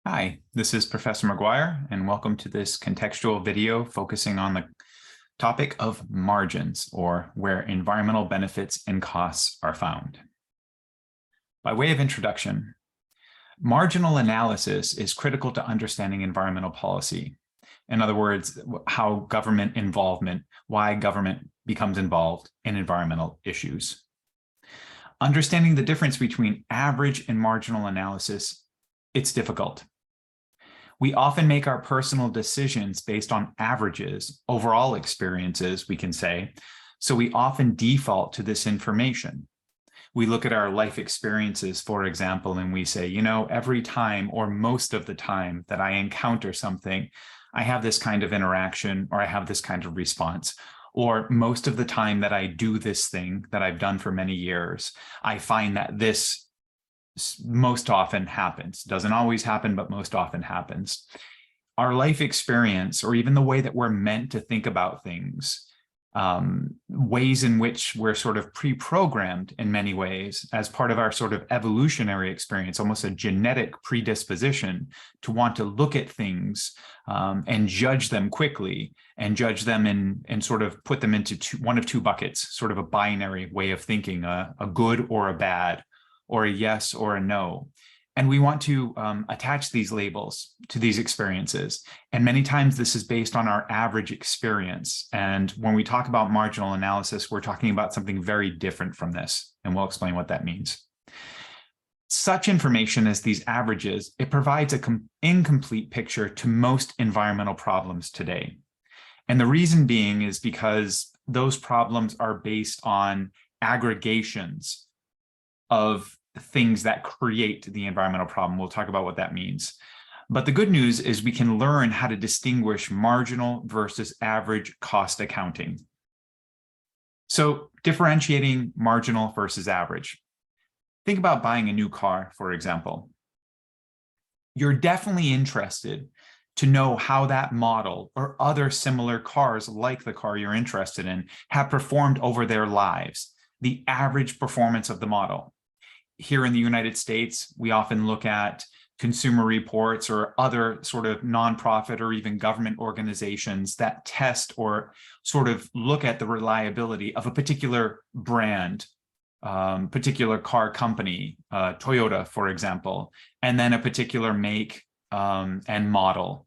Hi, this is Professor McGuire, and welcome to this contextual video focusing on the topic of margins, or where environmental benefits and costs are found. By way of introduction, marginal analysis is critical to understanding environmental policy. In other words, how government involvement, why government becomes involved in environmental issues. Understanding the difference between average and marginal analysis, it's difficult. We often make our personal decisions based on averages, overall experiences, we can say, so we often default to this information. We look at our life experiences, for example, and we say, every time or most of the time that I encounter something, I have this kind of interaction or I have this kind of response. Or most of the time that I do this thing that I've done for many years, I find that this most often happens. Doesn't always happen, but most often happens. Our life experience, or even the way that we're meant to think about things, ways in which we're sort of pre-programmed in many ways as part of our sort of evolutionary experience, almost a genetic predisposition to want to look at things and judge them quickly and judge them and sort of put them into one of two buckets, sort of a binary way of thinking, a good or a bad, or a yes or a no. And we want to attach these labels to these experiences. And many times this is based on our average experience. And when we talk about marginal analysis, we're talking about something very different from this. And we'll explain what that means. Such information as these averages, it provides an incomplete picture to most environmental problems today. And the reason being is because those problems are based on aggregations of things that create the environmental problem. We'll talk about what that means. But the good news is we can learn how to distinguish marginal versus average cost accounting. So differentiating marginal versus average. Think about buying a new car, for example. You're definitely interested to know how that model or other similar cars like the car you're interested in have performed over their lives, the average performance of the model. Here in the United States, we often look at consumer reports or other sort of nonprofit or even government organizations that test or sort of look at the reliability of a particular brand, particular car company, Toyota, for example, and then a particular make and model.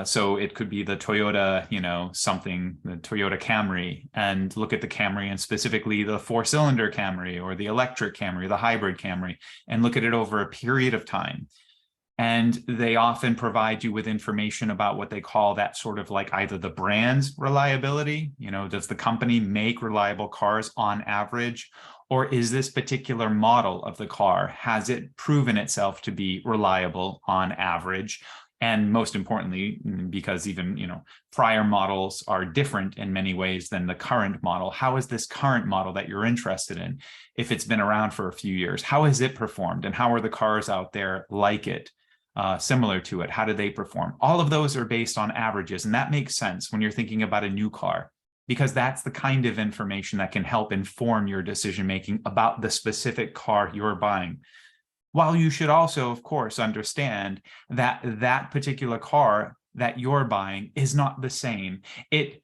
So it could be the Toyota, the Toyota Camry, and look at the Camry and specifically the 4-cylinder Camry or the electric Camry, the hybrid Camry, and look at it over a period of time. And they often provide you with information about what they call that sort of like either the brand's reliability, does the company make reliable cars on average? Or is this particular model of the car, has it proven itself to be reliable on average? And most importantly, because even prior models are different in many ways than the current model, how is this current model that you're interested in, if it's been around for a few years, how has it performed? And how are the cars out there like it, similar to it? How do they perform? All of those are based on averages. And that makes sense when you're thinking about a new car, because that's the kind of information that can help inform your decision-making about the specific car you're buying. While you should also, of course, understand that that particular car that you're buying is not the same. It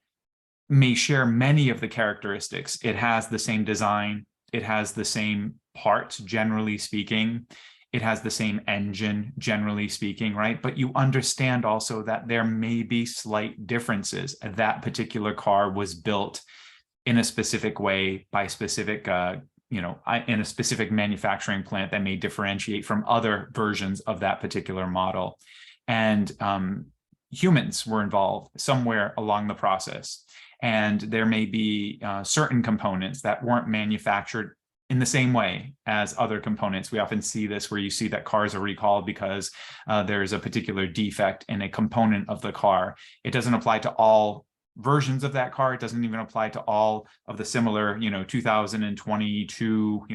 may share many of the characteristics. It has the same design. It has the same parts, generally speaking. It has the same engine, generally speaking, right? But you understand also that there may be slight differences. That particular car was built in a specific way by specific in a specific manufacturing plant that may differentiate from other versions of that particular model. And humans were involved somewhere along the process. And there may be certain components that weren't manufactured in the same way as other components. We often see this where you see that cars are recalled because there's a particular defect in a component of the car. It doesn't apply to all versions of that car. It doesn't even apply to all of the similar, 2022,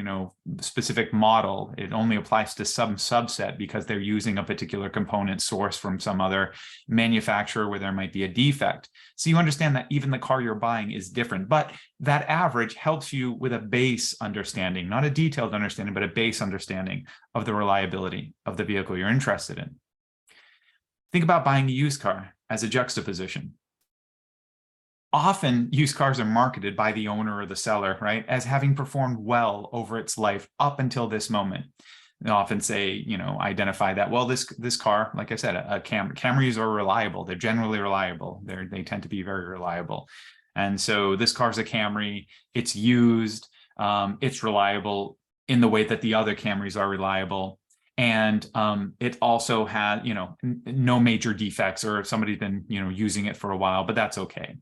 specific model. It only applies to some subset because they're using a particular component source from some other manufacturer where there might be a defect. So you understand that even the car you're buying is different, but that average helps you with a base understanding, not a detailed understanding, but a base understanding of the reliability of the vehicle you're interested in. Think about buying a used car as a juxtaposition. Often used cars are marketed by the owner or the seller, right, as having performed well over its life up until this moment. They often say, identify that, well, this car, like I said, Camrys are reliable. They're generally reliable. They tend to be very reliable. And so this car's a Camry, it's used, it's reliable in the way that the other Camrys are reliable. And it also had, no major defects, or somebody's been, using it for a while, but that's okay.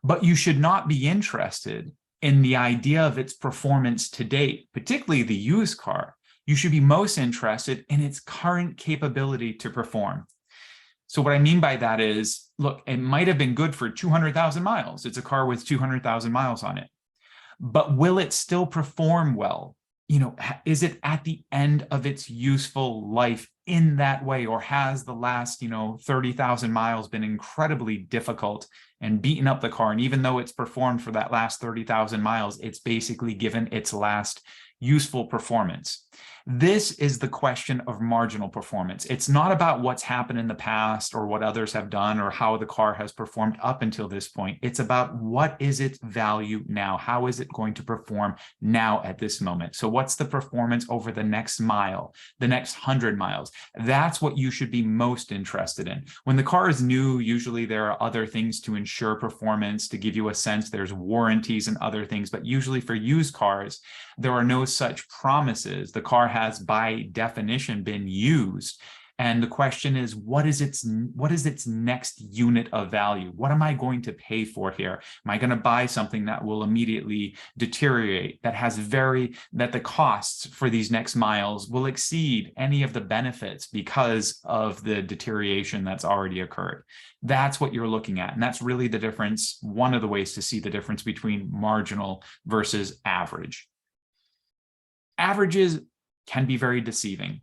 But you should not be interested in the idea of its performance to date, particularly the used car. You should be most interested in its current capability to perform. So what I mean by that is, look, it might have been good for 200,000 miles. It's a car with 200,000 miles on it. But will it still perform well? Is it at the end of its useful life in that way, or has the last, 30,000 miles been incredibly difficult and beaten up the car? And even though it's performed for that last 30,000 miles, it's basically given its last useful performance. This is the question of marginal performance. It's not about what's happened in the past or what others have done or how the car has performed up until this point. It's about what is its value now? How is it going to perform now at this moment? So what's the performance over the next mile, the next 100 miles? That's what you should be most interested in. When the car is new, usually there are other things to ensure performance, to give you a sense. There's warranties and other things, but usually for used cars, there are no such promises. The car has by definition been used. And the question is, what is its next unit of value? What am I going to pay for here? Am I going to buy something that will immediately deteriorate, that the costs for these next miles will exceed any of the benefits because of the deterioration that's already occurred? That's what you're looking at. And that's really the difference, one of the ways to see the difference between marginal versus average. Averages can be very deceiving.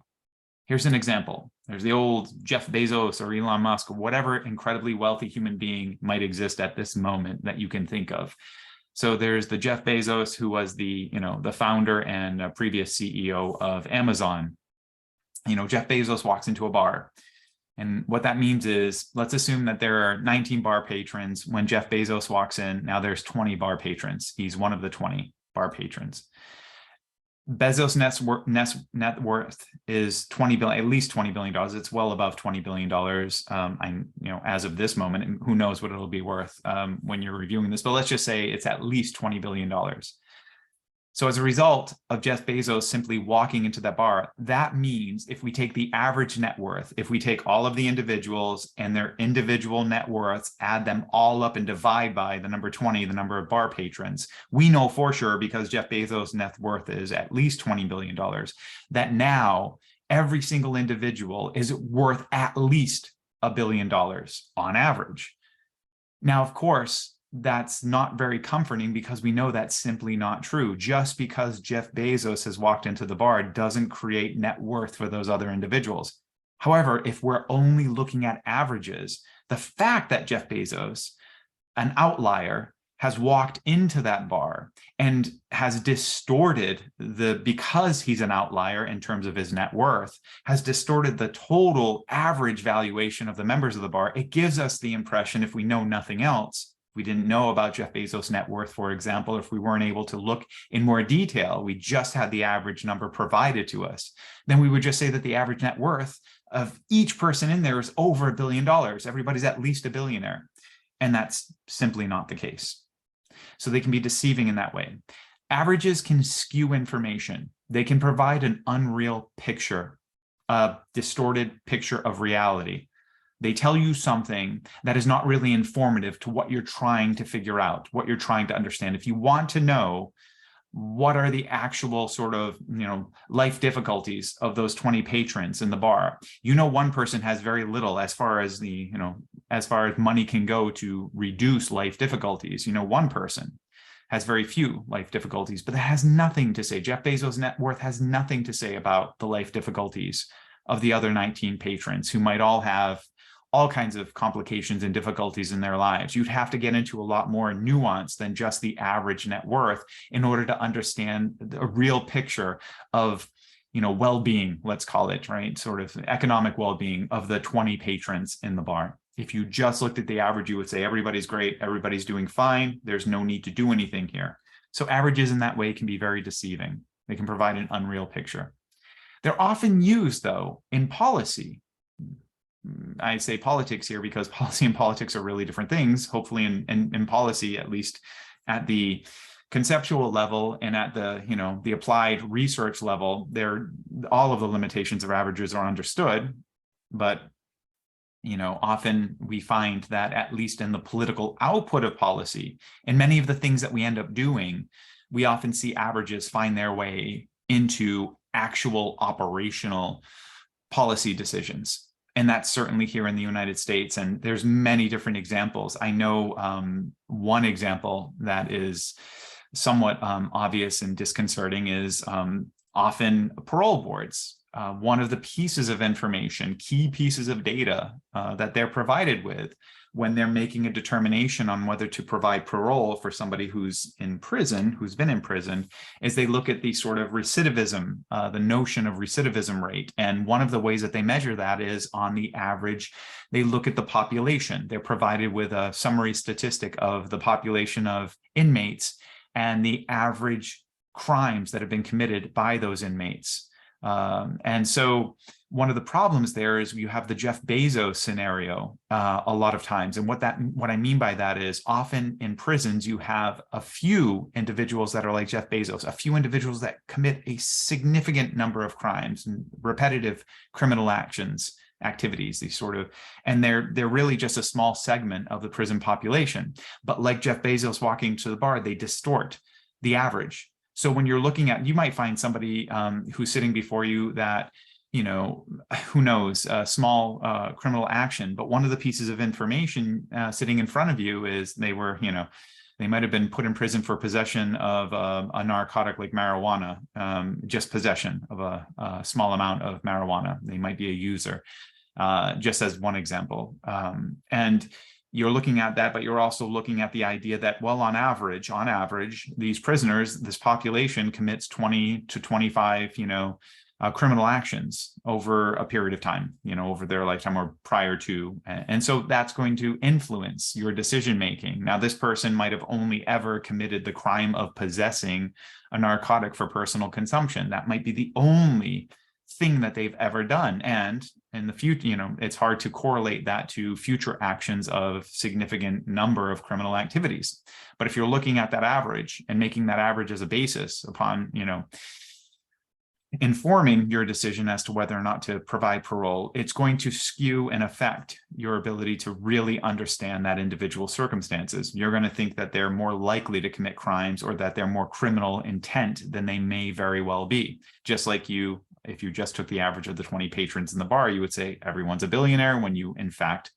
Here's an example. There's the old Jeff Bezos or Elon Musk, or whatever incredibly wealthy human being might exist at this moment that you can think of. So there's the Jeff Bezos, who was the founder and previous CEO of Amazon. Jeff Bezos walks into a bar. And what that means is, let's assume that there are 19 bar patrons. When Jeff Bezos walks in, now there's 20 bar patrons. He's one of the 20 bar patrons. Bezos' net worth is at least $20 billion. It's well above $20 billion. As of this moment, and who knows what it'll be worth when you're reviewing this, but let's just say it's at least $20 billion. So as a result of Jeff Bezos simply walking into that bar, that means if we take the average net worth, if we take all of the individuals and their individual net worths, add them all up and divide by the number 20, the number of bar patrons, we know for sure, because Jeff Bezos' net worth is at least $20 billion, that now every single individual is worth at least $1 billion on average. Now, of course, that's not very comforting, because we know that's simply not true. Just because Jeff Bezos has walked into the bar doesn't create net worth for those other individuals. However, if we're only looking at averages, the fact that Jeff Bezos, an outlier, has walked into that bar and has distorted because he's an outlier in terms of his net worth, has distorted the total average valuation of the members of the bar. It gives us the impression, if we know nothing else, we didn't know about Jeff Bezos' net worth, for example, if we weren't able to look in more detail, we just had the average number provided to us, then we would just say that the average net worth of each person in there is over $1 billion. Everybody's at least a billionaire. And that's simply not the case. So they can be deceiving in that way. Averages can skew information. They can provide an unreal picture, a distorted picture of reality. They tell you something that is not really informative to what you're trying to figure out, what you're trying to understand. If you want to know what are the actual sort of, life difficulties of those 20 patrons in the bar, one person has very little as far as as far as money can go to reduce life difficulties. One person has very few life difficulties, but that has nothing to say. Jeff Bezos' net worth has nothing to say about the life difficulties of the other 19 patrons, who might all have all kinds of complications and difficulties in their lives. You'd have to get into a lot more nuance than just the average net worth in order to understand a real picture of, well-being, let's call it, right? Sort of economic well-being of the 20 patrons in the bar. If you just looked at the average, you would say everybody's great, everybody's doing fine, there's no need to do anything here. So averages in that way can be very deceiving. They can provide an unreal picture. They're often used, though, in policy. I say politics here because policy and politics are really different things. Hopefully in policy, at least at the conceptual level and at the applied research level, all of the limitations of averages are understood. But often we find that at least in the political output of policy, in many of the things that we end up doing, we often see averages find their way into actual operational policy decisions. And that's certainly here in the United States. And there's many different examples. I know one example that is somewhat obvious and disconcerting is often parole boards. One of the pieces of information, key pieces of data that they're provided with when they're making a determination on whether to provide parole for somebody who's in prison, who's been in prison, is they look at the sort of recidivism, the notion of recidivism rate. And one of the ways that they measure that is on the average, they look at the population. They're provided with a summary statistic of the population of inmates and the average crimes that have been committed by those inmates. And so one of the problems there is you have the Jeff Bezos scenario a lot of times. And what I mean by that is often in prisons, you have a few individuals that are like Jeff Bezos, a few individuals that commit a significant number of crimes and repetitive criminal activities, and they're really just a small segment of the prison population. But like Jeff Bezos walking to the bar, they distort the average. So when you're looking at, you might find somebody who's sitting before you that, who knows, a small criminal action, but one of the pieces of information sitting in front of you is they might have been put in prison for possession of a narcotic like marijuana, just possession of a small amount of marijuana. They might be a user, just as one example. And you're looking at that, but you're also looking at the idea that, well, on average, these prisoners, this population commits 20 to 25, criminal actions over a period of time, over their lifetime or prior to. And so that's going to influence your decision-making. Now, this person might have only ever committed the crime of possessing a narcotic for personal consumption. That might be the only thing that they've ever done. And in the future, it's hard to correlate that to future actions of significant number of criminal activities. But if you're looking at that average and making that average as a basis upon, informing your decision as to whether or not to provide parole, it's going to skew and affect your ability to really understand that individual circumstances. You're going to think that they're more likely to commit crimes or that they're more criminal intent than they may very well be. Just like if you just took the average of the 20 patrons in the bar, you would say everyone's a billionaire, when you, in fact,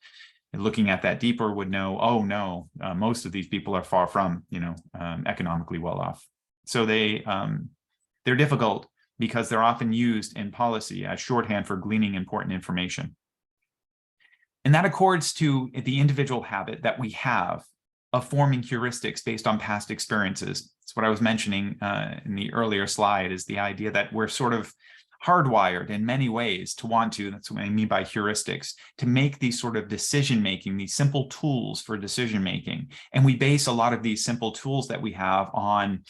looking at that deeper, would know, oh no, most of these people are far from, economically well off. So they're difficult because they're often used in policy as shorthand for gleaning important information. And that accords to the individual habit that we have of forming heuristics based on past experiences. It's what I was mentioning in the earlier slide, is the idea that we're sort of hardwired in many ways to want to, that's what I mean by heuristics, to make these sort of decision-making, these simple tools for decision-making. And we base a lot of these simple tools that we have on,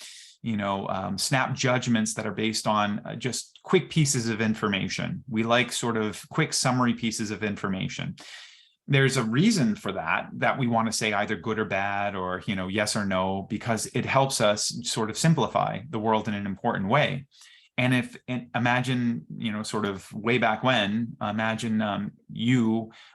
snap judgments that are based on just quick pieces of information. We like sort of quick summary pieces of information. There's a reason for that we want to say either good or bad or, yes or no, because it helps us sort of simplify the world in an important way. And imagine, sort of way back when, imagine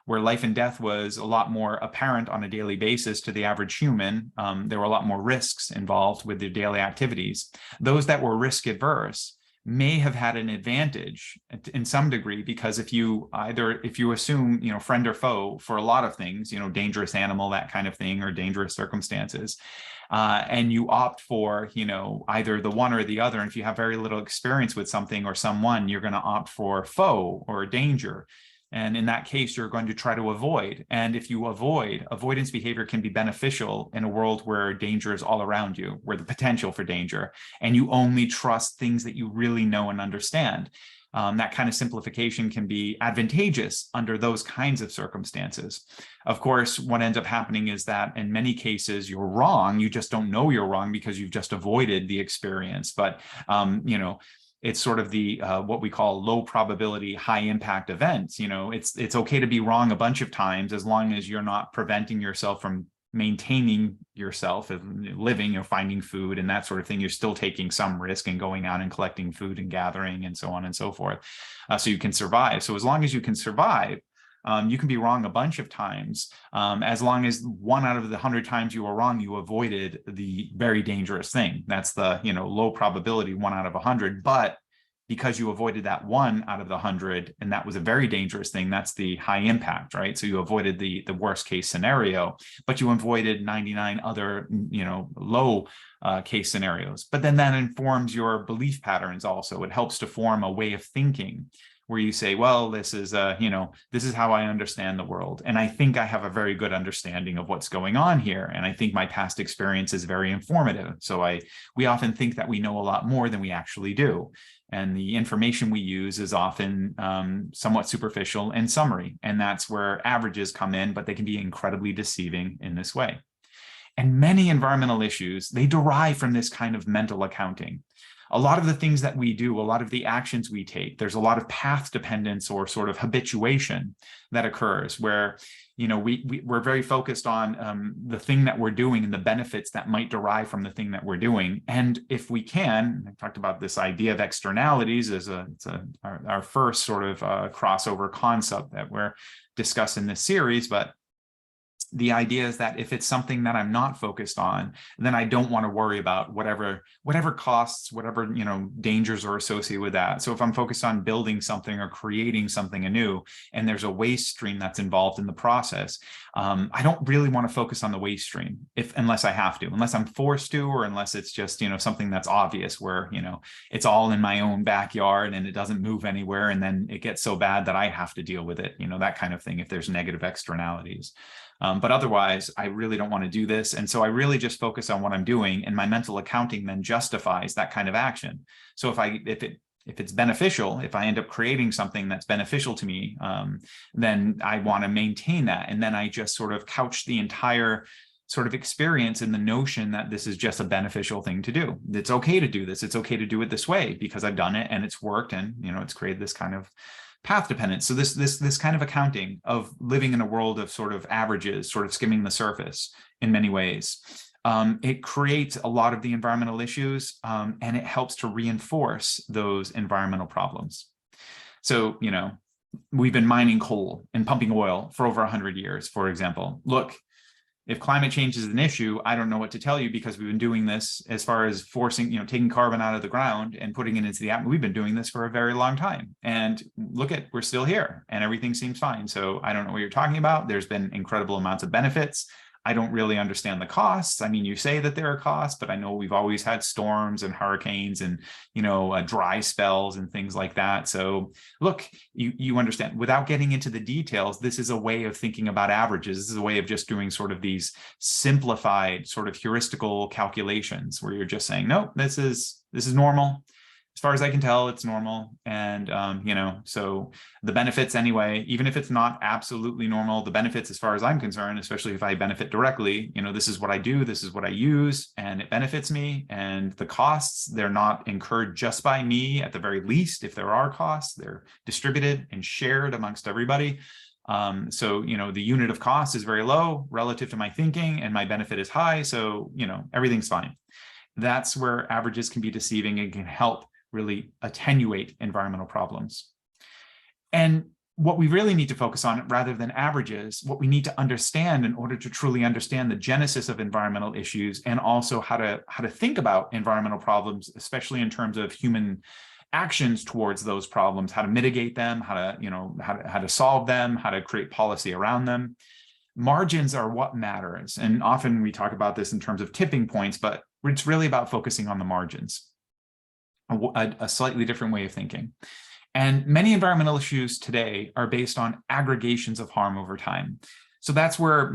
where life and death was a lot more apparent on a daily basis to the average human. There were a lot more risks involved with their daily activities. Those that were risk adverse may have had an advantage in some degree, because if you assume, friend or foe for a lot of things, dangerous animal, that kind of thing, or dangerous circumstances, and you opt for, either the one or the other. And if you have very little experience with something or someone, you're going to opt for foe or danger. And in that case, you're going to try to avoid. And if you avoid, avoidance behavior can be beneficial in a world where danger is all around you, where the potential for danger, and you only trust things that you really know and understand. That kind of simplification can be advantageous under those kinds of circumstances. Of course, what ends up happening is that in many cases, you're wrong. You just don't know you're wrong because you've just avoided the experience. But, it's sort of the what we call low probability, high impact events. It's okay to be wrong a bunch of times as long as you're not preventing yourself from maintaining yourself and living, finding food and that sort of thing. You're still taking some risk and going out and collecting food and gathering and so on and so forth. So you can survive. So as long as you can survive, you can be wrong a bunch of times. As long as 1 out of the 100 times you were wrong, you avoided the very dangerous thing. That's the low probability 1 out of 100. But because you avoided that 1 out of the 100, and that was a very dangerous thing, that's the high impact, right? So you avoided the worst case scenario, but you avoided 99 other low case scenarios. But then that informs your belief patterns also. It helps to form a way of thinking where you say, well, this is how I understand the world. And I think I have a very good understanding of what's going on here. And I think my past experience is very informative. So we often think that we know a lot more than we actually do. And the information we use is often somewhat superficial and summary. And that's where averages come in, but they can be incredibly deceiving in this way. And many environmental issues, they derive from this kind of mental accounting. A lot of the things that we do, a lot of the actions we take, there's a lot of path dependence or sort of habituation that occurs where, we're very focused on the thing that we're doing and the benefits that might derive from the thing that we're doing. And if we can, I talked about this idea of externalities as our first sort of crossover concept that we're discussing in this series, but the idea is that if it's something that I'm not focused on, then I don't want to worry about whatever costs, whatever, dangers are associated with that. So if I'm focused on building something or creating something anew, and there's a waste stream that's involved in the process, I don't really want to focus on the waste stream unless I have to, unless I'm forced to, or unless it's just, something that's obvious where, it's all in my own backyard and it doesn't move anywhere. And then it gets so bad that I have to deal with it, that kind of thing, if there's negative externalities. But otherwise, I really don't want to do this. And so I really just focus on what I'm doing, and my mental accounting then justifies that kind of action. So if it's beneficial, if I end up creating something that's beneficial to me, then I want to maintain that. And then I just sort of couch the entire sort of experience in the notion that this is just a beneficial thing to do. It's okay to do this. It's okay to do it this way because I've done it and it's worked, and it's created this kind of path dependence. So this kind of accounting of living in a world of sort of averages, sort of skimming the surface in many ways, it creates a lot of the environmental issues, and it helps to reinforce those environmental problems. So, we've been mining coal and pumping oil for over 100 years, for example. Look, if climate change is an issue, I don't know what to tell you, because we've been doing this as far as forcing, taking carbon out of the ground and putting it into the atmosphere. We've been doing this for a very long time. And we're still here and everything seems fine. So I don't know what you're talking about. There's been incredible amounts of benefits. I don't really understand the costs. I mean, you say that there are costs, but I know we've always had storms and hurricanes and, dry spells and things like that. So look, you understand, without getting into the details, this is a way of thinking about averages. This is a way of just doing sort of these simplified sort of heuristical calculations where you're just saying, no, this is normal. As far as I can tell, it's normal. And, so the benefits anyway, even if it's not absolutely normal, the benefits, as far as I'm concerned, especially if I benefit directly, this is what I do, this is what I use, and it benefits me. And the costs, they're not incurred just by me. At the very least, if there are costs, they're distributed and shared amongst everybody. So, the unit of cost is very low relative to my thinking, and my benefit is high. So, everything's fine. That's where averages can be deceiving and can help really attenuate environmental problems. And what we really need to focus on, rather than averages, what we need to understand in order to truly understand the genesis of environmental issues, and also how to think about environmental problems, especially in terms of human actions towards those problems, how to mitigate them, how to solve them, how to create policy around them. Margins are what matters. And often we talk about this in terms of tipping points, but it's really about focusing on the margins. A slightly different way of thinking. And many environmental issues today are based on aggregations of harm over time. So that's where,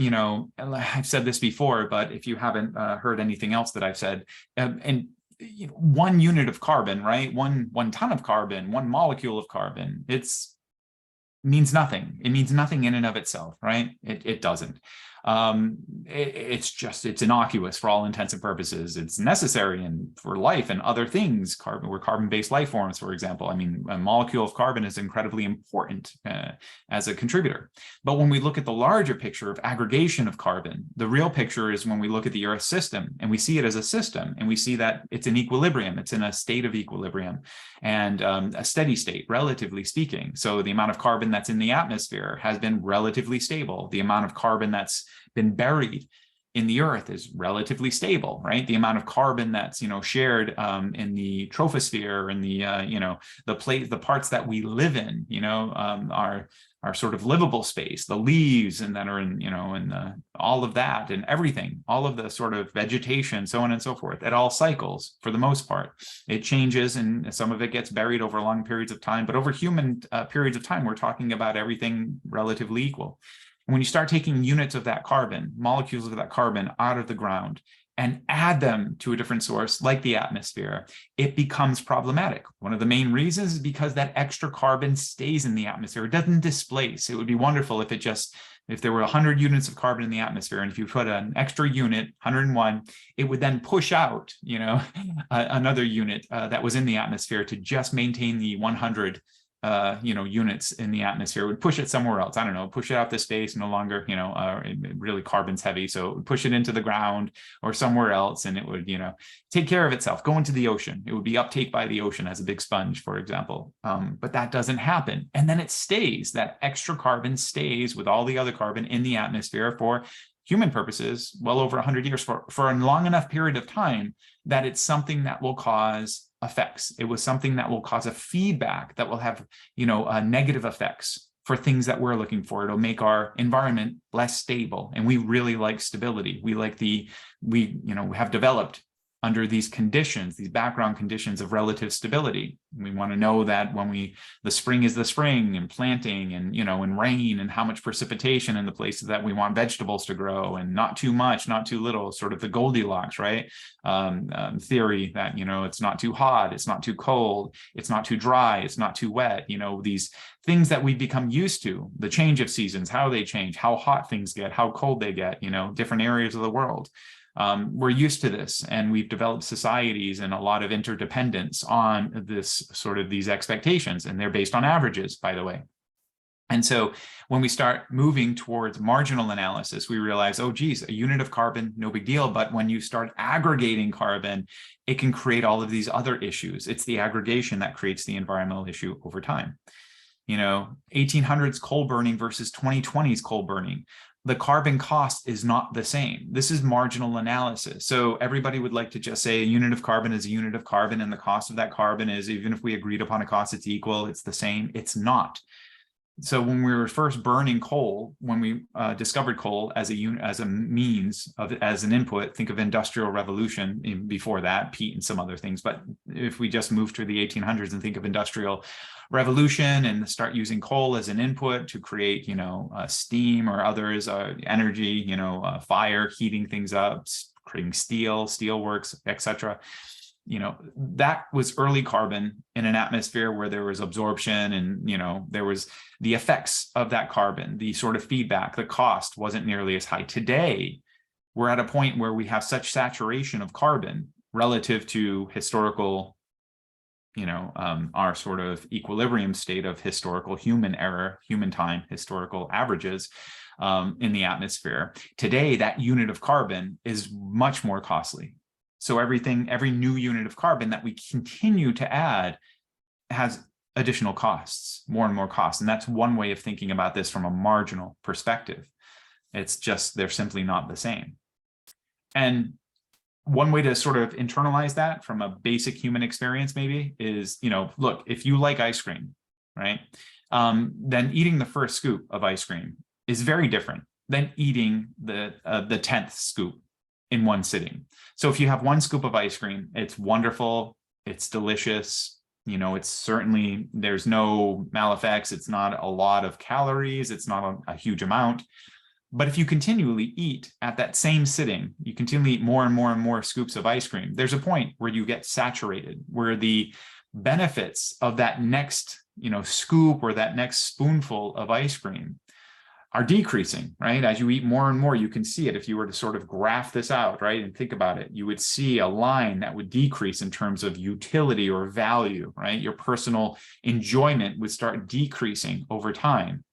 I've said this before, but if you haven't heard anything else that I've said, and 1 unit of carbon, right? One ton of carbon, 1 molecule of carbon, means nothing. It means nothing in and of itself, right? It doesn't. It's innocuous for all intents and purposes. It's necessary for life and other things. We're carbon-based life forms, for example. I mean, a molecule of carbon is incredibly important as a contributor. But when we look at the larger picture of aggregation of carbon, the real picture is when we look at the Earth system and we see it as a system, and we see that it's in equilibrium. It's in a state of equilibrium and a steady state, relatively speaking. So the amount of carbon that's in the atmosphere has been relatively stable. The amount of carbon that's been buried in the Earth is relatively stable, right? The amount of carbon that's shared in the troposphere and the parts that we live in, our sort of livable space, the leaves and that are in all of that and everything, all of the sort of vegetation, so on and so forth. It all cycles for the most part. It changes and some of it gets buried over long periods of time, but over human periods of time, we're talking about everything relatively equal. And when you start taking units of that carbon, molecules of that carbon out of the ground and add them to a different source like the atmosphere, it becomes problematic. One of the main reasons is because that extra carbon stays in the atmosphere. It doesn't displace. It would be wonderful if there were 100 units of carbon in the atmosphere, and if you put an extra unit, 101, it would then push out, another unit that was in the atmosphere to just maintain the 100 units in the atmosphere. It would push it somewhere else. I don't know, push it out to space, no longer, really carbon's heavy. So it would push it into the ground or somewhere else, and it would, take care of itself, go into the ocean. It would be uptake by the ocean as a big sponge, for example. But that doesn't happen. And then it stays, that extra carbon stays with all the other carbon in the atmosphere for human purposes, well over 100 years, for a long enough period of time that it's something that will cause effects. It was something that will cause a feedback that will have, negative effects for things that we're looking for. It'll make our environment less stable. And we really like stability. We like we have developed under these conditions, these background conditions of relative stability. We want to know that when the spring is the spring and planting and, and rain and how much precipitation in the places that we want vegetables to grow, and not too much, not too little, sort of the Goldilocks, right? Theory that, it's not too hot, it's not too cold, it's not too dry, it's not too wet, these things that we've become used to, the change of seasons, how they change, how hot things get, how cold they get, different areas of the world. We're used to this, and we've developed societies and a lot of interdependence on these expectations, and they're based on averages, by the way. And so when we start moving towards marginal analysis, we realize, oh, geez, a unit of carbon, no big deal. But when you start aggregating carbon, it can create all of these other issues. It's the aggregation that creates the environmental issue over time. 1800s coal burning versus 2020s coal burning. The carbon cost is not the same. This is marginal analysis. So everybody would like to just say a unit of carbon is a unit of carbon, and the cost of that carbon is, even if we agreed upon a cost, it's equal, it's the same. It's not. So when we were first burning coal, when we discovered coal as a means of, as an input, think of Industrial Revolution, before that, peat and some other things. But if we just move to the 1800s and think of Industrial Revolution and start using coal as an input to create, steam or others, energy, fire, heating things up, creating steel, steelworks, etc. That was early carbon in an atmosphere where there was absorption and, there was the effects of that carbon, the sort of feedback, the cost wasn't nearly as high. Today, we're at a point where we have such saturation of carbon relative to historical, our sort of equilibrium state of historical human error, human time, historical averages in the atmosphere. Today, that unit of carbon is much more costly. So every new unit of carbon that we continue to add has additional costs, more and more costs. And that's one way of thinking about this from a marginal perspective. It's just, they're simply not the same. And one way to sort of internalize that from a basic human experience maybe is, look, if you like ice cream, right, then eating the first scoop of ice cream is very different than eating the 10th scoop in one sitting. So if you have one scoop of ice cream, it's wonderful, it's delicious, It's certainly, there's no maleffects. It's not a lot of calories. It's not a huge amount. But if you continually eat at that same sitting, you continually eat more and more and more scoops of ice cream, there's a point where you get saturated, where the benefits of that next, scoop or that next spoonful of ice cream are decreasing, right? As you eat more and more, you can see it. If you were to sort of graph this out, right, and think about it, you would see a line that would decrease in terms of utility or value, right? Your personal enjoyment would start decreasing over time,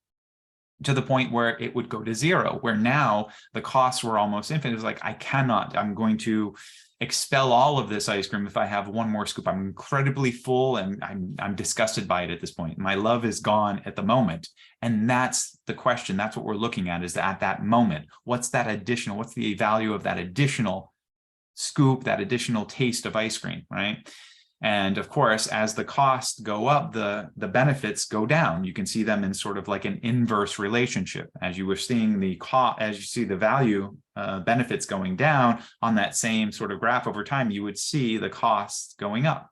to the point where it would go to zero, where now the costs were almost infinite. It was like, I'm going to expel all of this ice cream if I have one more scoop. I'm incredibly full and I'm disgusted by it at this point. My love is gone at the moment. And that's the question. That's what we're looking at, is that at that moment, what's the value of that additional scoop, that additional taste of ice cream, right? And of course, as the costs go up, the benefits go down. You can see them in sort of like an inverse relationship. As you were seeing as you see the value benefits going down on that same sort of graph over time, you would see the costs going up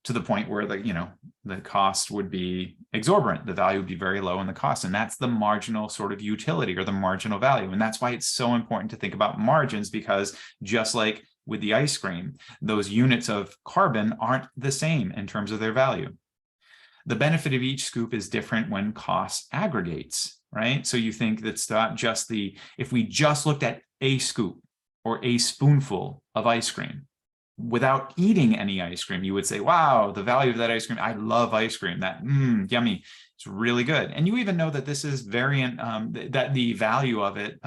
to the point where the cost would be exorbitant. The value would be very low in the cost. And that's the marginal sort of utility, or the marginal value. And that's why it's so important to think about margins, because just like with the ice cream, those units of carbon aren't the same in terms of their value. The benefit of each scoop is different when cost aggregates, right? So you think that's not just if we just looked at a scoop or a spoonful of ice cream without eating any ice cream, you would say, wow, the value of that ice cream, I love ice cream, that yummy, it's really good. And you even know that this is variant, that the value of it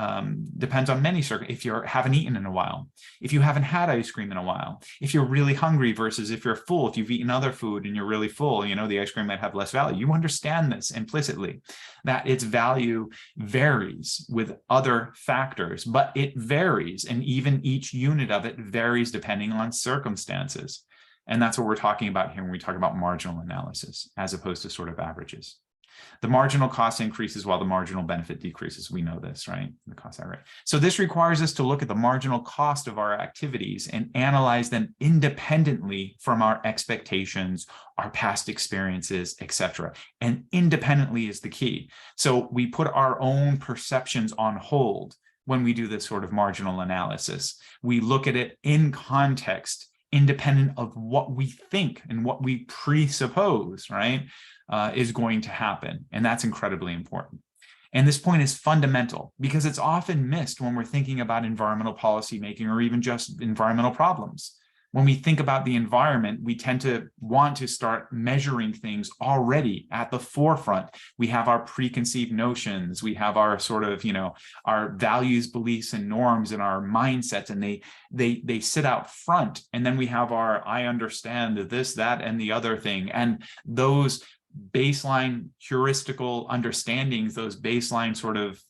depends on many circumstances. If you haven't eaten in a while, if you haven't had ice cream in a while, if you're really hungry versus if you're full, if you've eaten other food and you're really full, the ice cream might have less value. You understand this implicitly, that its value varies with other factors, but it varies, and even each unit of it varies depending on circumstances. And that's what we're talking about here when we talk about marginal analysis, as opposed to sort of averages. The marginal cost increases while the marginal benefit decreases. We know this, right? The cost average. So this requires us to look at the marginal cost of our activities and analyze them independently from our expectations, our past experiences, etc. And independently is the key. So we put our own perceptions on hold when we do this sort of marginal analysis. We look at it in context, independent of what we think and what we presuppose, right, is going to happen. And that's incredibly important. And this point is fundamental because it's often missed when we're thinking about environmental policy making, or even just environmental problems. When we think about the environment, we tend to want to start measuring things already at the forefront. We have our preconceived notions, we have our sort of, our values, beliefs, and norms, and our mindsets, and they sit out front. And then we have our, I understand this, that, and the other thing. And those baseline heuristical understandings, those baseline sort of,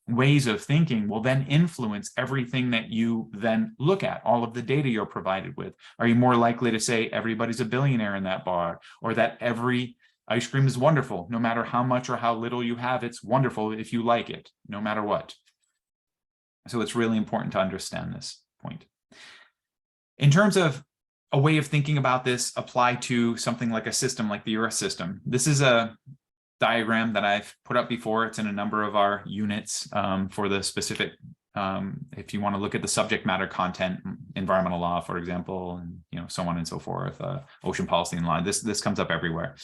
ways of thinking will then influence everything that you then look at, all of the data you're provided with. Are you more likely to say everybody's a billionaire in that bar, or that every ice cream is wonderful, no matter how much or how little you have, it's wonderful if you like it, no matter what? So it's really important to understand this point. In terms of a way of thinking about this apply to something like a system like the Earth system, this is a diagram that I've put up before. It's in a number of our units for the specific, if you want to look at the subject matter content, environmental law, for example, and so on and so forth, ocean policy and law. This comes up everywhere.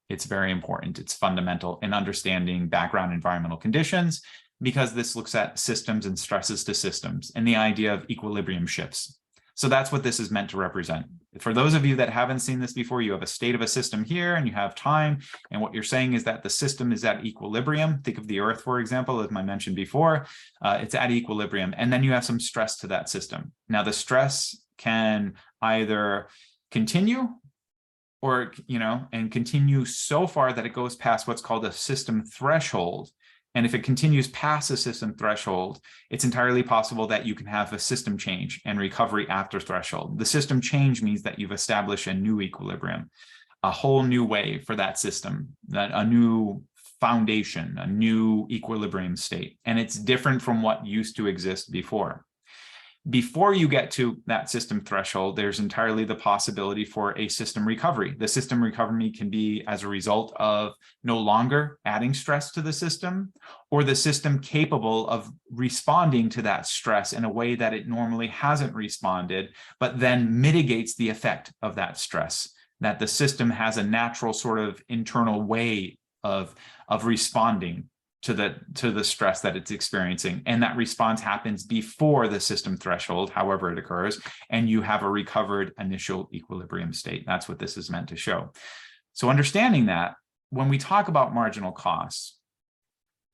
It's very important. It's fundamental in understanding background environmental conditions, because this looks at systems and stresses to systems and the idea of equilibrium shifts. So that's what this is meant to represent. For those of you that haven't seen this before, you have a state of a system here and you have time. And what you're saying is that the system is at equilibrium. Think of the Earth, for example, as I mentioned before, it's at equilibrium. And then you have some stress to that system. Now, the stress can either continue or, and continue so far that it goes past what's called a system threshold. And if it continues past the system threshold, it's entirely possible that you can have a system change and recovery after threshold. The system change means that you've established a new equilibrium, a whole new way for that system, a new foundation, a new equilibrium state. And it's different from what used to exist before. Before you get to that system threshold, there's entirely the possibility for a system recovery. The system recovery can be as a result of no longer adding stress to the system, or the system capable of responding to that stress in a way that it normally hasn't responded, but then mitigates the effect of that stress, that the system has a natural sort of internal way of responding to the stress that it's experiencing. And that response happens before the system threshold, however it occurs, and you have a recovered initial equilibrium state. That's what this is meant to show. So understanding that, when we talk about marginal costs,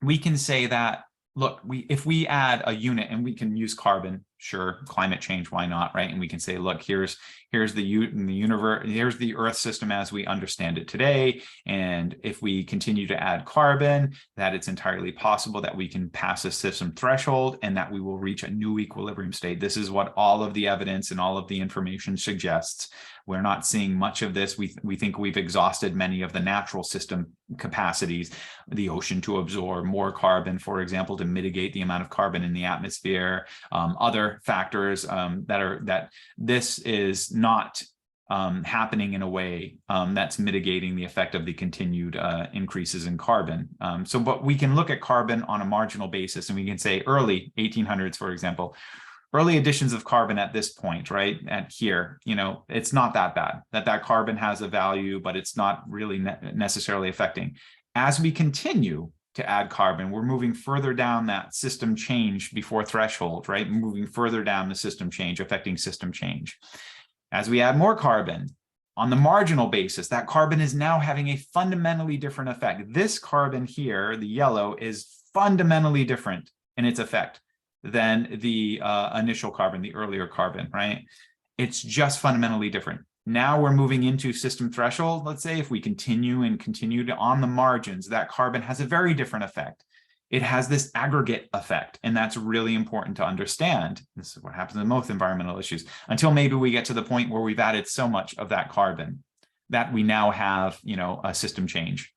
we can say that, look, if we add a unit, and we can use carbon, sure, climate change, why not, right? And we can say, look, here's the universe, here's the Earth system as we understand it today. And if we continue to add carbon, that it's entirely possible that we can pass a system threshold and that we will reach a new equilibrium state. This is what all of the evidence and all of the information suggests. We're not seeing much of this. We think we've exhausted many of the natural system capacities, the ocean to absorb more carbon, for example, to mitigate the amount of carbon in the atmosphere, other factors that this is not happening in a way that's mitigating the effect of the continued increases in carbon. But we can look at carbon on a marginal basis, and we can say early 1800s, for example, early additions of carbon at this point, right, at here, it's not that bad, that carbon has a value, but it's not really necessarily affecting. As we continue to add carbon, we're moving further down that system change before threshold, right? Moving further down the system change, affecting system change. As we add more carbon, on the marginal basis, that carbon is now having a fundamentally different effect. This carbon here, the yellow, is fundamentally different in its effect than the initial carbon, the earlier carbon, right? It's just fundamentally different. Now we're moving into system threshold. Let's say if we continue on the margins, that carbon has a very different effect. It has this aggregate effect, and that's really important to understand. This is what happens in most environmental issues, until maybe we get to the point where we've added so much of that carbon that we now have, a system change.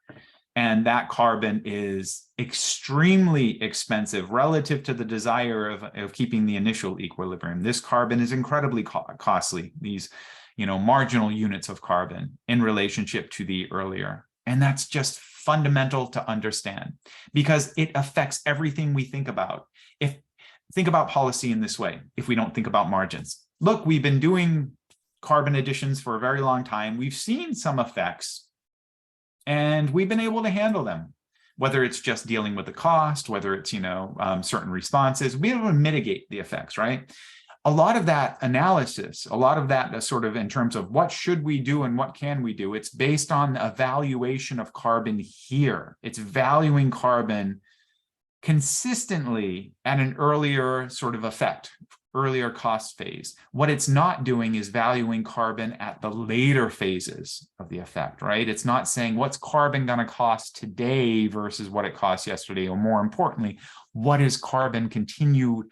And that carbon is extremely expensive relative to the desire of keeping the initial equilibrium. This carbon is incredibly costly, these marginal units of carbon in relationship to the earlier. And that's just fundamental to understand, because it affects everything we think about. Think about policy in this way, if we don't think about margins. Look, we've been doing carbon additions for a very long time. We've seen some effects, and we've been able to handle them, whether it's just dealing with the cost, whether it's, certain responses, we'll be able to mitigate the effects, right? A lot of that analysis, a lot of that sort of in terms of what should we do and what can we do, it's based on evaluation of carbon here. It's valuing carbon consistently at an earlier sort of effect, earlier cost phase. What it's not doing is valuing carbon at the later phases of the effect, right? It's not saying what's carbon going to cost today versus what it cost yesterday, or more importantly, what is carbon continued,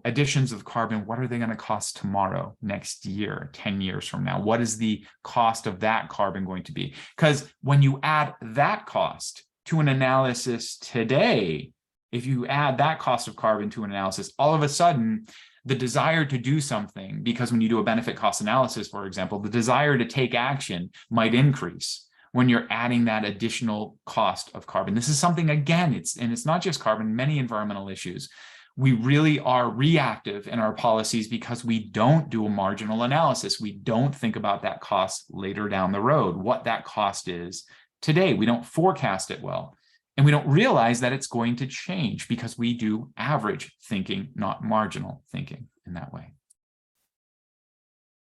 additions of carbon, what are they going to cost tomorrow, next year, 10 years from now? What is the cost of that carbon going to be? Because when you add that cost to an analysis today, if you add that cost of carbon to an analysis, all of a sudden, the desire to do something, because when you do a benefit cost analysis, for example, the desire to take action might increase when you're adding that additional cost of carbon. This is something, again, it's not just carbon, many environmental issues. We really are reactive in our policies because we don't do a marginal analysis. We don't think about that cost later down the road, what that cost is today. We don't forecast it well. And we don't realize that it's going to change because we do average thinking, not marginal thinking in that way.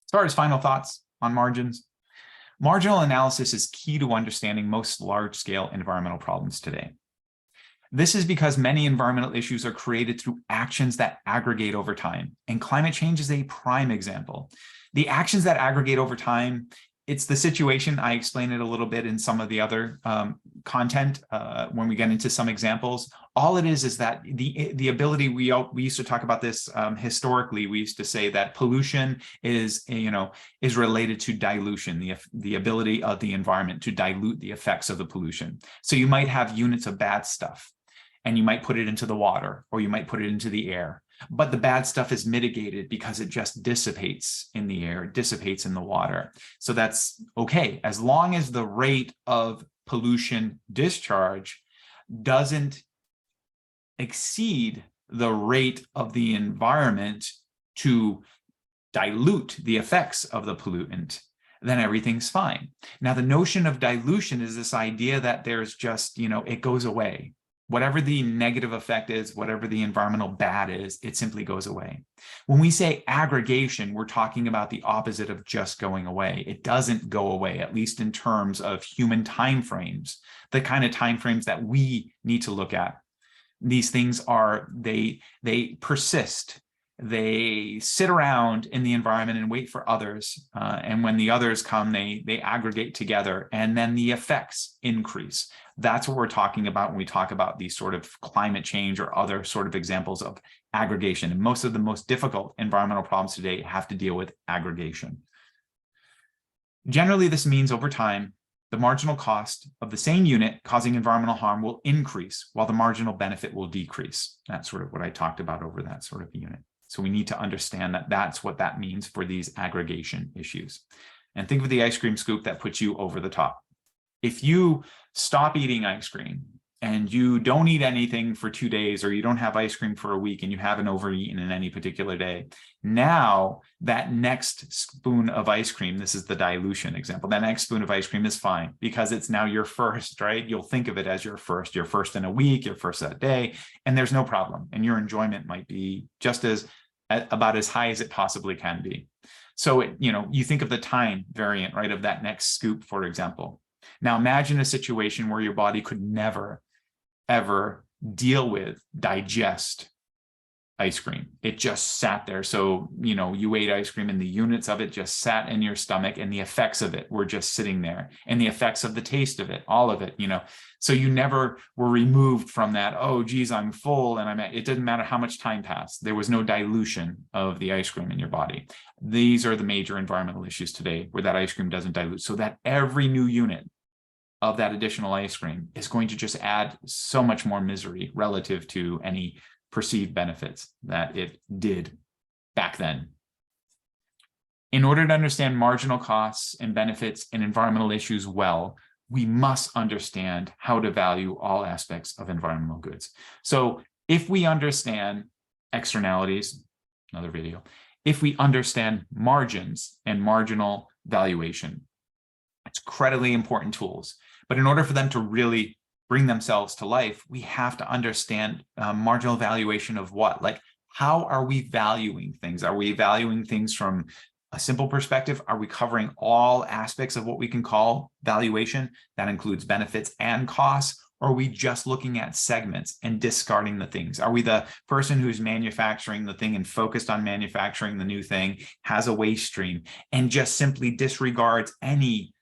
As far as final thoughts on margins, marginal analysis is key to understanding most large-scale environmental problems today. This is because many environmental issues are created through actions that aggregate over time, and climate change is a prime example. The actions that aggregate over time, it's the situation, I explain it a little bit in some of the other content when we get into some examples. All it is that the ability, we used to talk about this historically, we used to say that pollution is related to dilution, the ability of the environment to dilute the effects of the pollution. So you might have units of bad stuff, and you might put it into the water, or you might put it into the air. but the bad stuff is mitigated because it just dissipates in the air, dissipates in the water. So that's okay, as long as the rate of pollution discharge doesn't exceed the rate of the environment to dilute the effects of the pollutant, then everything's fine. Now, the notion of dilution is this idea that there's just, it goes away. Whatever the negative effect is, whatever the environmental bad is, it simply goes away. When we say aggregation, we're talking about the opposite of just going away. It doesn't go away, at least in terms of human timeframes, the kind of timeframes that we need to look at. These things they persist. They sit around in the environment and wait for others. And when the others come, they aggregate together, and then the effects increase. That's what we're talking about when we talk about these sort of climate change or other sort of examples of aggregation. And most of the most difficult environmental problems today have to deal with aggregation. Generally, this means over time, the marginal cost of the same unit causing environmental harm will increase while the marginal benefit will decrease. That's sort of what I talked about over that sort of unit. So we need to understand that that's what that means for these aggregation issues. And think of the ice cream scoop that puts you over the top. If you stop eating ice cream and you don't eat anything for 2 days, or you don't have ice cream for a week and you haven't overeaten in any particular day, now that next spoon of ice cream, this is the dilution example, that next spoon of ice cream is fine because it's now your first, right? You'll think of it as your first in a week, your first that day, and there's no problem. And your enjoyment might be just about as high as it possibly can be. So, you think of the time variant, right, of that next scoop, for example. Now imagine a situation where your body could never, ever deal with, digest ice cream. It just sat there. So, you ate ice cream and the units of it just sat in your stomach, and the effects of it were just sitting there, and the effects of the taste of it, all of it, so you never were removed from that, oh, geez, I'm full. And it didn't matter how much time passed. There was no dilution of the ice cream in your body. These are the major environmental issues today, where that ice cream doesn't dilute, so that every new unit of that additional ice cream is going to just add so much more misery relative to any perceived benefits that it did back then. In order to understand marginal costs and benefits and environmental issues well, we must understand how to value all aspects of environmental goods. So if we understand externalities, another video, if we understand margins and marginal valuation, it's incredibly important tools. But in order for them to really bring themselves to life, we have to understand marginal valuation of what? Like, how are we valuing things? Are we valuing things from a simple perspective? Are we covering all aspects of what we can call valuation? That includes benefits and costs. Or are we just looking at segments and discarding the things? Are we the person who's manufacturing the thing and focused on manufacturing the new thing, has a waste stream, and just simply disregards any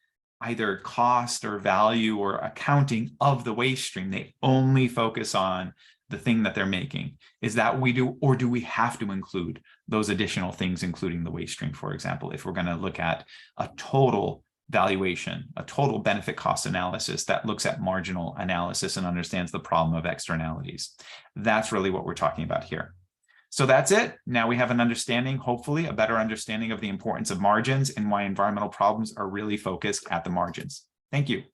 either cost or value or accounting of the waste stream? They only focus on the thing that they're making. Is that what we do? Or do we have to include those additional things, including the waste stream, for example, if we're going to look at a total valuation, a total benefit cost analysis that looks at marginal analysis and understands the problem of externalities? That's really what we're talking about here. So that's it. Now we have an understanding, hopefully a better understanding of the importance of margins and why environmental problems are really focused at the margins. Thank you.